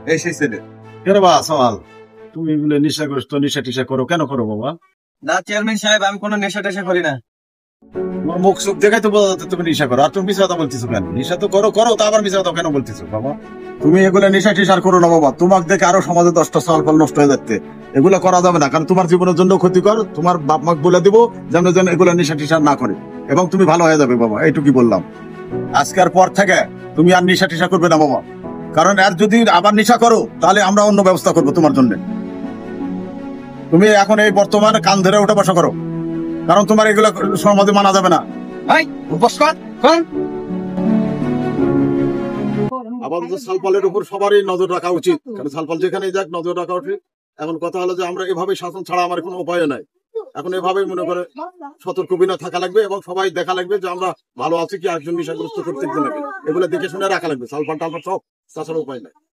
এই সেই ছেলে। কেন বা সওয়াল, তুমি বলে নেশাগ্রস্ত, নেশা টেশা করো, কেন করো বাবা? না চেয়ারম্যান সাহেব, আমি কোনো নেশা টেশা করি না। তোমার মুখ চোখ দেখাই তো বোঝা যাচ্ছে তুমি নেশা করো, আর তুমি মিশা কথা বলতেছো কেন? নেশা তো করো করো, তা আবার মিশা কথা কেন বলতেছো বাবা? তুমি এগুলা নেশা টেশার করো না বাবা, তোমাকে দেখে আরো সমাজে 10টা সওয়াল ফল নষ্ট হয়ে যাচ্ছে। এগুলো করা যাবে না, কারণ তোমার জীবনের জন্য ক্ষতিকর। তোমার বাপ মাকে বলে দিব যেন যেন এগুলো নেশা টেশার না করে, এবং তুমি ভালো হয়ে যাবে বাবা, এইটুকুই বললাম। আজকের পর থেকে তুমি আর নেশা টেশা করবে না বাবা, কারণ আর যদি আবার নেশা করো তাহলে আমরা অন্য ব্যবস্থা করবো তোমার জন্য। তুমি এখন এই বর্তমানে কান ধরে ওঠা বসা করো, কারণ তোমার এগুলো সমাজে মানা যাবে না। বস কর কর। আপাতত সালপালের উপর সবারই নজর রাখা উচিত, কারণ সালপাল যেখানে যাক নজর রাখা উচিত। এখন কথা হলো যে আমরা এভাবে শাসন ছাড়া আমার কোনো উপায় নাই। এখন এভাবে মনে করে সতর্ক বিনা থাকা লাগবে, এবং সবাই দেখা লাগবে যে আমরা ভালো আছি কি একজন নেশাগ্রস্ত করতে নাকি, এগুলো দেখে শুনে রাখা লাগবে। সালপাল টালপাল সব, তাছাড়া উপায় নাই।